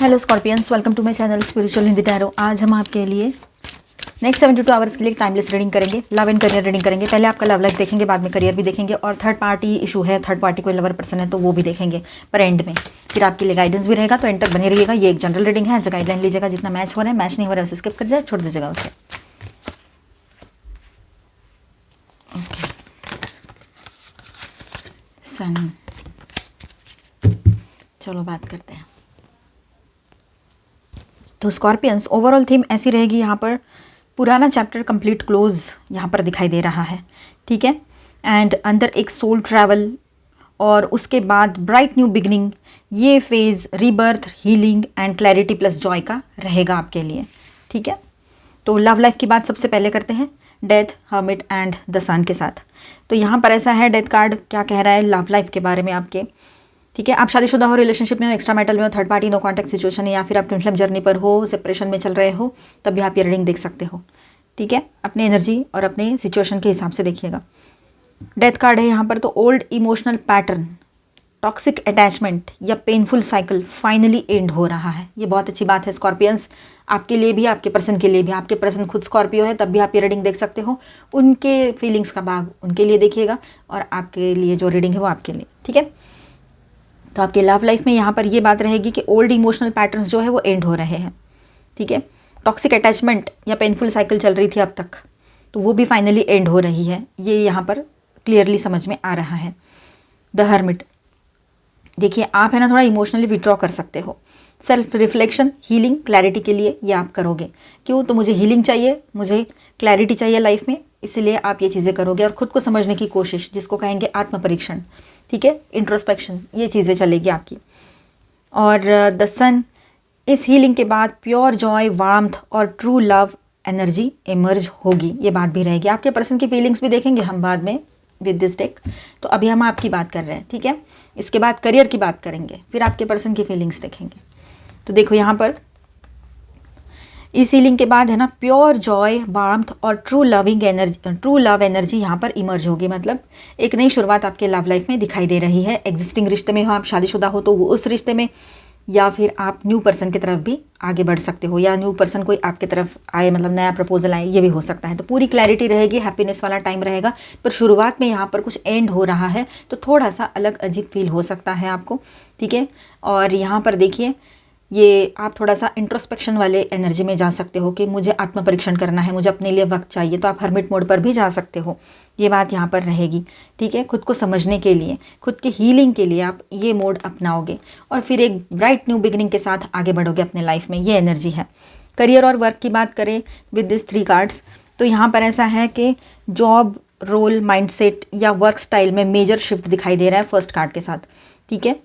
Hello scorpions, welcome to my channel spiritual Hindi tarot. आज हम आपके लिए नेक्स्ट 72 आवर्स के लिए टाइमलेस रीडिंग करेंगे, लव एंड करियर रीडिंग करेंगे। पहले आपका लव लाइफ देखेंगे, बाद में करियर भी देखेंगे, और थर्ड पार्टी इशू है, थर्ड पार्टी कोई लवर पर्सन है तो वो भी देखेंगे पर एंड में। फिर आपके लिए गाइडेंस भी रहेगा, तो एंड तक बने रहिएगा। ये एक जनरल रीडिंग है, एज अ गाइडलाइन लीजिएगा। जितना मैच हो रहा है, मैच नहीं हो रहा है उसे स्किप कर जाए, छोड़ दीजिएगा उसे। ओके, सन, चलो बात करते हैं। तो स्कॉर्पियंस, ओवरऑल थीम ऐसी रहेगी। यहाँ पर पुराना चैप्टर कंप्लीट क्लोज यहाँ पर दिखाई दे रहा है, ठीक है। एंड अंदर एक सोल ट्रैवल, और उसके बाद ब्राइट न्यू बिगनिंग। ये phase rebirth, healing and clarity plus Joy का रहेगा आपके लिए, ठीक है। तो लव लाइफ की बात सबसे पहले करते हैं, डेथ, हर्मिट एंड द सन के साथ। तो यहाँ पर ऐसा है, डेथ कार्ड क्या कह रहा है लव लाइफ के बारे में आपके, ठीक है। आप शादीशुदा हो, रिलेशनशिप में हो, एक्स्ट्रा मैरिटल में हो, third party no contact situation है, या फिर आप ट्विन फ्लेम जर्नी पर हो, सेपरेशन में चल रहे हो, तब भी आप ये रीडिंग देख सकते हो, ठीक है। अपने एनर्जी और अपने सिचुएशन के हिसाब से देखिएगा। डेथ कार्ड है यहाँ पर, तो old emotional pattern, toxic attachment या पेनफुल साइकिल फाइनली एंड हो रहा है। ये बहुत अच्छी बात है स्कॉर्पियंस, आपके लिए भी, आपके पर्सन के लिए भी। आपके पर्सन खुद स्कॉर्पियो है तब भी आप ये रीडिंग देख सकते हो। उनके फीलिंग्स का भाग उनके लिए देखिएगा, और आपके लिए जो रीडिंग है वो आपके लिए, ठीक है। तो आपके लव लाइफ में यहाँ पर ये बात रहेगी कि ओल्ड इमोशनल पैटर्न्स जो है वो एंड हो रहे हैं, ठीक है। टॉक्सिक अटैचमेंट या पेनफुल साइकिल चल रही थी अब तक, तो वो भी फाइनली एंड हो रही है, ये यहाँ पर क्लियरली समझ में आ रहा है। द हर्मिट, देखिए आप है ना थोड़ा इमोशनली विड्रॉ कर सकते हो। सेल्फ रिफ्लेक्शन, हीलिंग, क्लैरिटी के लिए ये आप करोगे। क्यों? तो मुझे हीलिंग चाहिए, मुझे क्लैरिटी चाहिए लाइफ में, इसलिए आप ये चीज़ें करोगे। और खुद को समझने की कोशिश, जिसको कहेंगे आत्म परीक्षण, ठीक है, इंट्रोस्पेक्शन, ये चीज़ें चलेगी आपकी। और द सन, इस हीलिंग के बाद प्योर जॉय, वार्मथ और ट्रू लव एनर्जी इमर्ज होगी, ये बात भी रहेगी। आपके पर्सन की फीलिंग्स भी देखेंगे हम बाद में विद दिस डेक। तो अभी हम आपकी बात कर रहे हैं, ठीक है। इसके बाद करियर की बात करेंगे, फिर आपके पर्सन की फीलिंग्स देखेंगे। तो देखो यहाँ पर इस हीलिंग के बाद है ना प्योर जॉय, वार्मथ और true loving energy, true love energy यहाँ पर इमर्ज होगी। मतलब एक नई शुरुआत आपके लव लाइफ में दिखाई दे रही है। एग्जिस्टिंग रिश्ते में हो, आप शादीशुदा हो तो वो उस रिश्ते में, या फिर आप न्यू पर्सन की तरफ भी आगे बढ़ सकते हो, या न्यू पर्सन कोई आपके तरफ आए, मतलब नया प्रपोजल आए, ये भी हो सकता है। तो पूरी क्लैरिटी रहेगी, हैप्पीनेस वाला टाइम रहेगा। पर शुरुआत में यहाँ पर कुछ एंड हो रहा है, तो थोड़ा सा अलग अजीब फील हो सकता है आपको, ठीक है। और यहाँ पर देखिए, ये आप थोड़ा सा इंट्रोस्पेक्शन वाले एनर्जी में जा सकते हो कि मुझे आत्म परीक्षण करना है, मुझे अपने लिए वक्त चाहिए, तो आप हर्मिट मोड पर भी जा सकते हो। ये बात यहाँ पर रहेगी, ठीक है। खुद को समझने के लिए, खुद की हीलिंग के लिए आप ये मोड अपनाओगे, और फिर एक ब्राइट न्यू बिगिनिंग के साथ आगे बढ़ोगे अपने लाइफ में, ये एनर्जी है। करियर और वर्क की बात करें विद दिस 3 कार्ड्स, तो यहाँ पर ऐसा है कि जॉब रोल, माइंडसेट या वर्क स्टाइल में मेजर शिफ्ट दिखाई दे रहा है फर्स्ट कार्ड के साथ, ठीक है।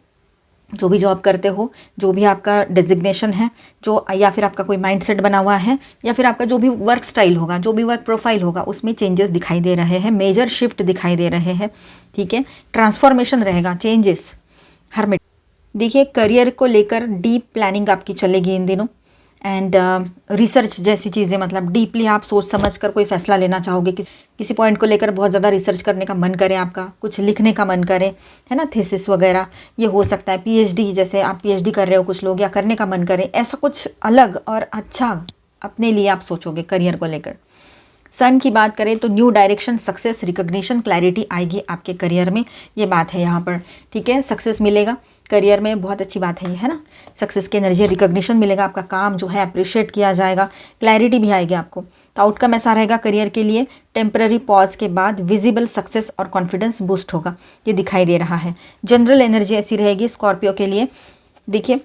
जो भी जॉब करते हो, जो भी आपका डेजिग्नेशन है, जो या फिर आपका कोई माइंडसेट बना हुआ है, या फिर आपका जो भी वर्क स्टाइल होगा, जो भी वर्क प्रोफाइल होगा, उसमें चेंजेस दिखाई दे रहे हैं, मेजर शिफ्ट दिखाई दे रहे हैं, ठीक है। ट्रांसफॉर्मेशन रहेगा, चेंजेस। हर्मिट, देखिए करियर को लेकर डीप प्लानिंग आपकी चलेगी इन दिनों, एंड रिसर्च जैसी चीज़ें, मतलब डीपली आप सोच समझ कर कोई फैसला लेना चाहोगे। किसी पॉइंट को लेकर बहुत ज़्यादा रिसर्च करने का मन करे, आपका कुछ लिखने का मन करे, है ना, थीसिस वगैरह, ये हो सकता है। पीएचडी, जैसे आप पीएचडी कर रहे हो कुछ लोग, या करने का मन करे, ऐसा कुछ अलग और अच्छा अपने लिए आप सोचोगे करियर को लेकर। सन की बात करें तो new direction, success, recognition, clarity आएगी आपके करियर में, ये बात है यहाँ पर, ठीक है। सक्सेस मिलेगा करियर में, बहुत अच्छी बात है ये, है ना। सक्सेस की एनर्जी, रिकॉग्निशन मिलेगा, आपका काम जो है अप्रिशिएट किया जाएगा, क्लैरिटी भी आएगी आपको। तो आउटकम ऐसा रहेगा करियर के लिए, टेम्पररी पॉज के बाद विजिबल सक्सेस और कॉन्फिडेंस बूस्ट होगा, ये दिखाई दे रहा है। जनरल एनर्जी ऐसी रहेगी स्कॉर्पियो के लिए। देखिए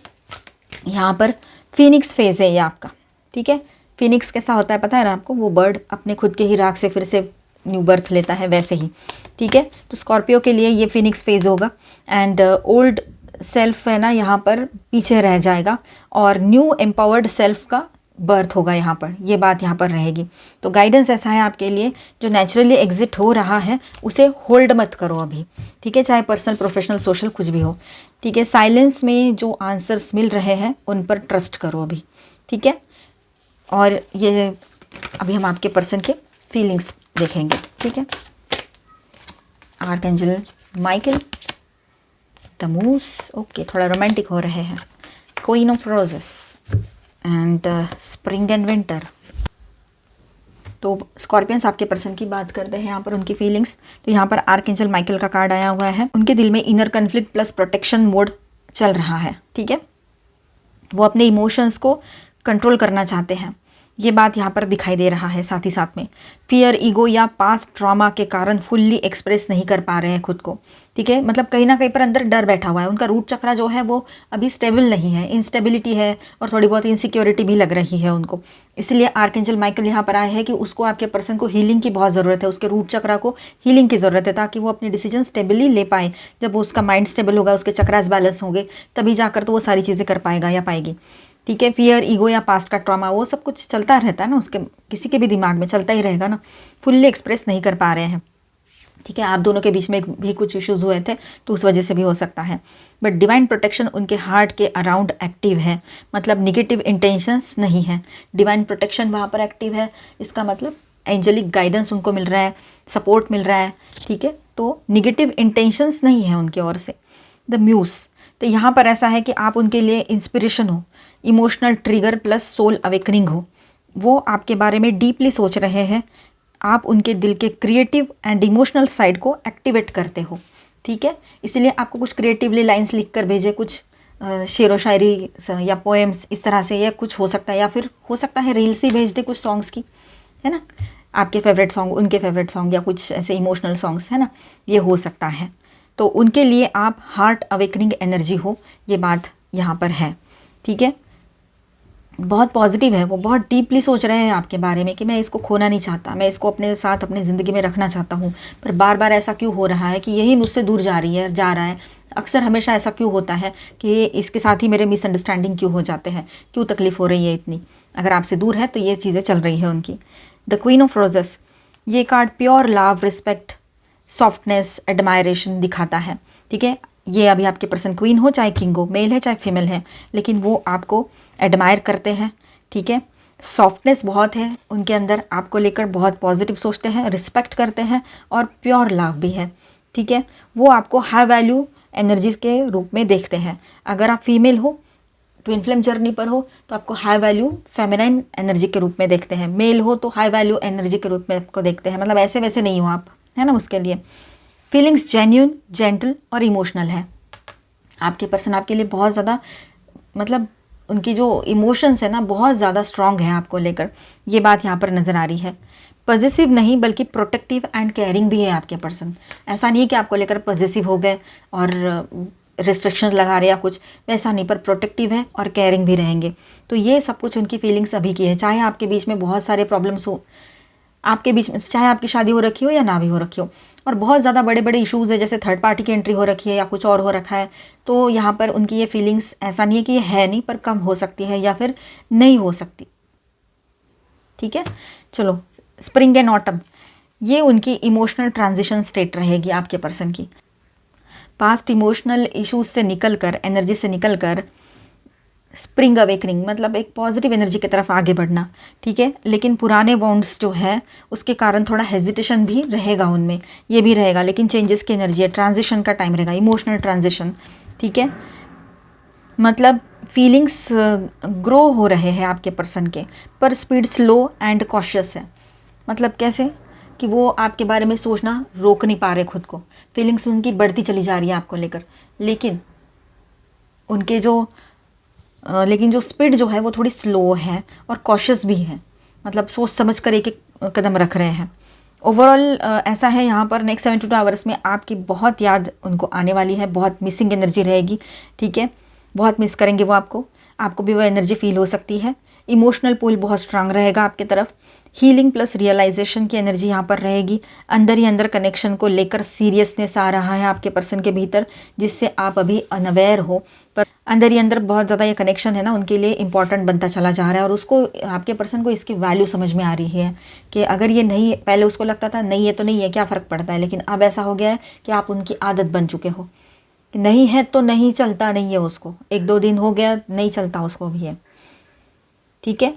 यहाँ पर फिनिक्स फेज है ये आपका, ठीक है। फिनिक्स कैसा होता है पता है ना आपको, वो बर्ड अपने खुद के ही राख से फिर से न्यू बर्थ लेता है, वैसे ही, ठीक है। तो स्कॉर्पियो के लिए ये फिनिक्स फेज होगा, एंड ओल्ड सेल्फ है ना यहाँ पर पीछे रह जाएगा, और न्यू एम्पावर्ड सेल्फ का बर्थ होगा यहाँ पर, ये बात यहाँ पर रहेगी। तो गाइडेंस ऐसा है आपके लिए, जो नेचुरली एग्जिट हो रहा है उसे होल्ड मत करो अभी, ठीक है, चाहे पर्सनल, प्रोफेशनल, सोशल कुछ भी हो, ठीक है। साइलेंस में जो आंसर्स मिल रहे हैं उन पर ट्रस्ट करो अभी, ठीक है। और ये अभी हम आपके पर्सन के फीलिंग्स देखेंगे, ठीक है। Archangel Michael, the muse, okay, थोड़ा रोमांटिक हो रहे हैं, queen of roses and spring and winter. तो स्कॉर्पियंस आपके पर्सन की बात करते हैं यहाँ पर उनकी फीलिंग्स। तो यहाँ पर आर्कएंजल माइकल का कार्ड आया हुआ है। उनके दिल में inner conflict plus protection mode चल रहा है, ठीक है। वो अपने इमोशंस को कंट्रोल करना चाहते हैं, ये बात यहाँ पर दिखाई दे रहा है। साथ ही साथ में फियर, ईगो या पास्ट ट्रॉमा के कारण फुल्ली एक्सप्रेस नहीं कर पा रहे हैं खुद को, ठीक है। मतलब कहीं ना कहीं पर अंदर डर बैठा हुआ है। उनका रूट चक्रा जो है वो अभी स्टेबल नहीं है, इंस्टेबिलिटी है और थोड़ी बहुत इनसिक्योरिटी भी लग रही है उनको। इसलिए आर्कएंजल माइकल यहाँ पर आया है कि उसको, आपके पर्सन को हीलिंग की बहुत ज़रूरत है। उसके रूट चक्रा को हीलिंग की ज़रूरत है ताकि वो अपने डिसीजन स्टेबली ले पाए। जब उसका माइंड स्टेबल होगा, उसके चक्रास बैलेंस होंगे, तभी जाकर तो वो सारी चीज़ें कर पाएगा या पाएगी, ठीक है। फियर, ईगो या पास्ट का ट्रॉमा वो सब कुछ चलता रहता है ना, उसके किसी के भी दिमाग में चलता ही रहेगा ना। फुल्ली एक्सप्रेस नहीं कर पा रहे हैं, ठीक है। आप दोनों के बीच में भी कुछ इश्यूज हुए थे तो उस वजह से भी हो सकता है। बट डिवाइन प्रोटेक्शन उनके हार्ट के अराउंड एक्टिव है, मतलब निगेटिव इंटेंशंस नहीं है। डिवाइन प्रोटेक्शन वहाँ पर एक्टिव है, इसका मतलब एंजेलिक गाइडेंस उनको मिल रहा है, सपोर्ट मिल रहा है, ठीक है। तो निगेटिव इंटेंशंस नहीं है उनकी ओर से। द म्यूज, तो यहाँ पर ऐसा है कि आप उनके लिए इंस्पिरेशन हो, emotional trigger plus soul awakening हो। वो आपके बारे में डीपली सोच रहे हैं, आप उनके दिल के क्रिएटिव एंड इमोशनल साइड को एक्टिवेट करते हो, ठीक है। इसलिए आपको कुछ क्रिएटिवली लाइंस लिख कर भेजे, कुछ शेर व शायरी या पोएम्स इस तरह से, या कुछ हो सकता है, या फिर हो सकता है रील्स ही भेज दे कुछ सॉन्ग्स की, है ना, आपके फेवरेट सॉन्ग, उनके फेवरेट सॉन्ग, या कुछ ऐसे इमोशनल सॉन्ग्स, है ना, ये हो सकता है। तो उनके लिए आप हार्ट अवेकनिंग एनर्जी हो, ये बात यहाँ पर है, ठीक है। बहुत पॉजिटिव है, वो बहुत डीपली सोच रहे हैं आपके बारे में कि मैं इसको खोना नहीं चाहता, मैं इसको अपने साथ अपनी ज़िंदगी में रखना चाहता हूँ, पर बार बार ऐसा क्यों हो रहा है कि यही मुझसे दूर जा रहा है। अक्सर हमेशा ऐसा क्यों होता है कि इसके साथ ही मेरे मिसअंडरस्टैंडिंग क्यों हो जाते हैं, क्यों तकलीफ़ हो रही है इतनी। अगर आपसे दूर है तो ये चीज़ें चल रही है उनकी। द क्वीन ऑफ रोजेस, ये card pure love, respect, softness, admiration दिखाता है, ठीक है। ये अभी आपके पर्सन क्वीन हो चाहे किंग हो, मेल है चाहे फीमेल है, लेकिन वो आपको एडमायर करते हैं, ठीक है। सॉफ्टनेस बहुत है उनके अंदर, आपको लेकर बहुत पॉजिटिव सोचते हैं, रिस्पेक्ट करते हैं और प्योर लव भी है, ठीक है। वो आपको हाई वैल्यू एनर्जीज के रूप में देखते हैं। अगर आप फीमेल हो, ट्विन फ्लेम जर्नी पर हो, तो आपको हाई वैल्यू फेमिनाइन एनर्जी के रूप में देखते हैं। मेल हो तो हाई वैल्यू एनर्जी के रूप में आपको देखते हैं, मतलब ऐसे वैसे नहीं हो आप, है ना। उसके लिए फीलिंग्स जेन्यून, जेंटल और इमोशनल है। आपके पर्सन आपके लिए बहुत ज़्यादा, मतलब उनकी जो इमोशंस है ना बहुत ज़्यादा स्ट्रांग है आपको लेकर, ये बात यहाँ पर नज़र आ रही है। पॉजिटिव नहीं बल्कि प्रोटेक्टिव एंड केयरिंग भी है आपके पर्सन। ऐसा नहीं है कि आपको लेकर पॉजिटिव हो गए और रिस्ट्रिक्शन लगा रहे या कुछ, वैसा नहीं, पर प्रोटेक्टिव है और केयरिंग भी रहेंगे। तो ये सब कुछ उनकी फीलिंग्स अभी की है। चाहे आपके बीच में बहुत सारे प्रॉब्लम्स हो, आपके बीच में चाहे आपकी शादी हो रखी हो या ना भी हो रखी हो, और बहुत ज़्यादा बड़े बड़े इश्यूज़ है, जैसे थर्ड पार्टी की एंट्री हो रखी है या कुछ और हो रखा है, तो यहाँ पर उनकी ये फीलिंग्स ऐसा नहीं है कि ये है नहीं, पर कम हो सकती है या फिर नहीं हो सकती, ठीक है। चलो, स्प्रिंग एंड ऑटम, ये उनकी इमोशनल ट्रांजिशन स्टेट रहेगी आपके पर्सन की। पास्ट इमोशनल इश्यूज से निकल कर, एनर्जी से निकल कर स्प्रिंग अवेकनिंग, मतलब एक पॉजिटिव एनर्जी की तरफ आगे बढ़ना, ठीक है। लेकिन पुराने बॉन्ड्स जो है उसके कारण थोड़ा हेजिटेशन भी रहेगा उनमें, ये भी रहेगा, लेकिन चेंजेस की एनर्जी है, ट्रांजिशन का टाइम रहेगा, इमोशनल ट्रांजिशन, ठीक है। मतलब फीलिंग्स ग्रो हो रहे हैं आपके पर्सन के, पर स्पीड स्लो एंड कॉशियस है। मतलब कैसे कि वो आपके बारे में सोचना रोक नहीं पा रहे खुद को, फीलिंग्स उनकी बढ़ती चली जा रही है आपको लेकर, लेकिन उनके जो स्पीड जो है वो थोड़ी स्लो है और कॉशियस भी है, मतलब सोच समझ कर एक एक कदम रख रहे हैं। ओवरऑल ऐसा है यहाँ पर नेक्स्ट 72 आवर्स में आपकी बहुत याद उनको आने वाली है, बहुत मिसिंग एनर्जी रहेगी, ठीक है। बहुत मिस करेंगे वो आपको भी वो एनर्जी फील हो सकती है। इमोशनल पुल बहुत स्ट्रांग रहेगा आपकी तरफ। हीलिंग प्लस रियलाइजेशन की एनर्जी यहाँ पर रहेगी। अंदर ही अंदर कनेक्शन को लेकर सीरियसनेस आ रहा है आपके पर्सन के भीतर, जिससे आप अभी अनअवेयर हो, पर अंदर ही अंदर बहुत ज़्यादा ये कनेक्शन है ना उनके लिए इंपॉर्टेंट बनता चला जा रहा है। और उसको, आपके पर्सन को इसकी वैल्यू समझ में आ रही है कि अगर ये नहीं, पहले उसको लगता था नहीं है तो नहीं है, क्या फ़र्क पड़ता है, लेकिन अब ऐसा हो गया है कि आप उनकी आदत बन चुके हो, नहीं है तो नहीं चलता, नहीं है उसको, 1-2 दिन हो गया नहीं चलता उसको भी है, ठीक है।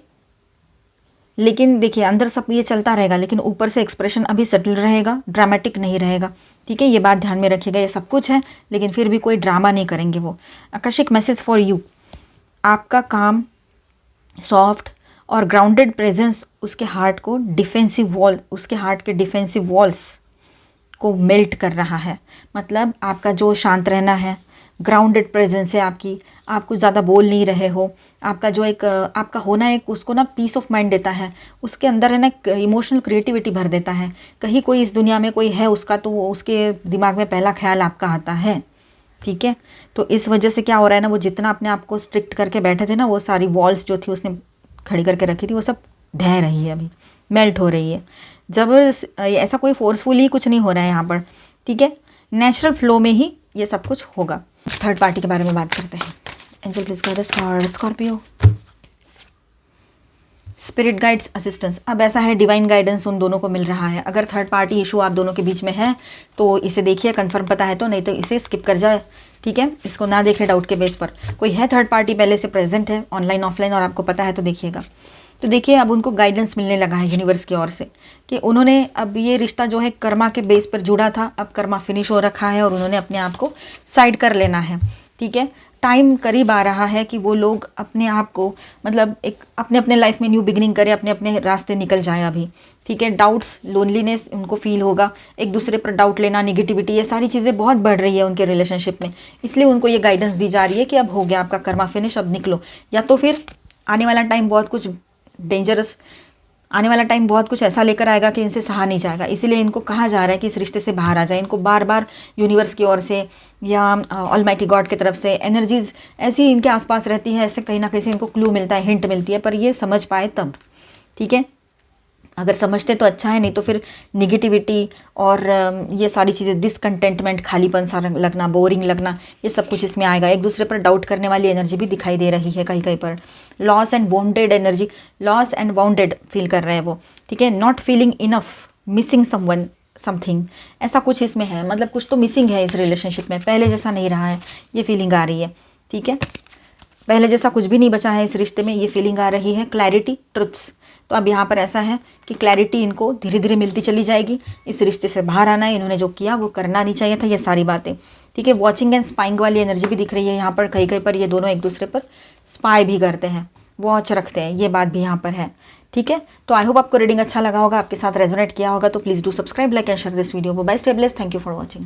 लेकिन देखिए अंदर सब ये चलता रहेगा, लेकिन ऊपर से एक्सप्रेशन अभी सेटल रहेगा, ड्रामेटिक नहीं रहेगा, ठीक है। ये बात ध्यान में रखिएगा, ये सब कुछ है लेकिन फिर भी कोई ड्रामा नहीं करेंगे वो। आकर्षक मैसेज फॉर यू, आपका काम सॉफ्ट और ग्राउंडेड प्रेजेंस उसके हार्ट को उसके हार्ट के डिफेंसिव वॉल्स को मेल्ट कर रहा है। मतलब आपका जो शांत रहना है, ग्राउंडेड प्रेजेंस है आपकी, आप कुछ ज़्यादा बोल नहीं रहे हो, आपका जो एक आपका होना एक उसको ना पीस ऑफ माइंड देता है, उसके अंदर है ना इमोशनल क्रिएटिविटी भर देता है। कहीं कोई इस दुनिया में कोई है उसका, तो वो उसके दिमाग में पहला ख्याल आपका आता है। ठीक है, तो इस वजह से क्या हो रहा है ना, वो जितना अपने आप को स्ट्रिक्ट करके बैठे थे ना, वो सारी वॉल्स जो थी उसने खड़ी करके रखी थी, वो सब ढह रही है, अभी मेल्ट हो रही है। जब ऐसा कोई फोर्सफुली कुछ नहीं हो रहा है यहाँ पर। ठीक है, नेचुरल फ्लो में ही ये सब कुछ होगा। थर्ड पार्टी के बारे में बात करते हैं। Angel please guide us for Scorpio. Spirit guides assistance, अब ऐसा है डिवाइन गाइडेंस उन दोनों को मिल रहा है। अगर थर्ड पार्टी इशू आप दोनों के बीच में है तो इसे देखिए, कंफर्म पता है तो, नहीं तो इसे स्किप कर जाए। ठीक है, इसको ना देखें डाउट के बेस पर। कोई है थर्ड पार्टी पहले से प्रेजेंट है ऑनलाइन ऑफलाइन और आपको पता है तो देखिएगा। तो देखिए, अब उनको गाइडेंस मिलने लगा है यूनिवर्स की ओर से कि उन्होंने अब ये रिश्ता जो है कर्मा के बेस पर जुड़ा था, अब कर्मा फिनिश हो रखा है और उन्होंने अपने आप को साइड कर लेना है। ठीक है, टाइम करीब आ रहा है कि वो लोग अपने आप को मतलब एक अपने अपने लाइफ में न्यू बिगिनिंग करें, अपने अपने रास्ते निकल जाए अभी। ठीक है, डाउट्स, लोनलीनेस उनको फील होगा, एक दूसरे पर डाउट लेना, निगेटिविटी, ये सारी चीज़ें बहुत बढ़ रही है उनके रिलेशनशिप में। इसलिए उनको ये गाइडेंस दी जा रही है कि अब हो गया आपका कर्मा फिनिश, अब निकलो। या तो फिर आने वाला टाइम बहुत कुछ डेंजरस, आने वाला टाइम बहुत कुछ ऐसा लेकर आएगा कि इनसे सहा नहीं जाएगा। इसीलिए इनको कहा जा रहा है कि इस रिश्ते से बाहर आ जाए। इनको बार बार यूनिवर्स की ओर से या ऑलमाइटी गॉड की तरफ से एनर्जीज ऐसी इनके आसपास रहती है, ऐसे कहीं ना कहीं से इनको क्लू मिलता है, हिंट मिलती है, पर ये समझ पाए तब। ठीक है, अगर समझते तो अच्छा है, नहीं तो फिर निगेटिविटी और ये सारी चीज़ें, डिसकंटेंटमेंट, खालीपन सा लगना, बोरिंग लगना, ये सब कुछ इसमें आएगा। एक दूसरे पर डाउट करने वाली एनर्जी भी दिखाई दे रही है कहीं कहीं पर। Loss and bounded energy, loss and bounded feel कर रहे हैं वो। ठीक है, not feeling enough, missing someone something, ऐसा कुछ इसमें है। मतलब कुछ तो मिसिंग है इस रिलेशनशिप में, पहले जैसा नहीं रहा है, ये फीलिंग आ रही है। ठीक है, पहले जैसा कुछ भी नहीं बचा है इस रिश्ते में, ये फीलिंग आ रही है। क्लैरिटी, ट्रुथ्स, तो अब यहाँ पर ऐसा है कि क्लैरिटी इनको धीरे धीरे मिलती चली जाएगी। इस रिश्ते से बाहर आना है, इन्होंने जो किया वो करना नहीं चाहिए था, ये सारी बातें। ठीक है, वॉचिंग एंड स्पाइंग वाली एनर्जी भी दिख रही है यहाँ पर। कहीं कहीं पर ये दोनों एक दूसरे पर स्पाई भी करते हैं, वॉच रखते हैं, ये बात भी यहाँ पर है। ठीक है, तो आई होप आपको रीडिंग अच्छा लगा होगा, आपके साथ रेजोनेट किया होगा। तो please do subscribe, like and share this video. Bye, stay blessed, thank you for watching.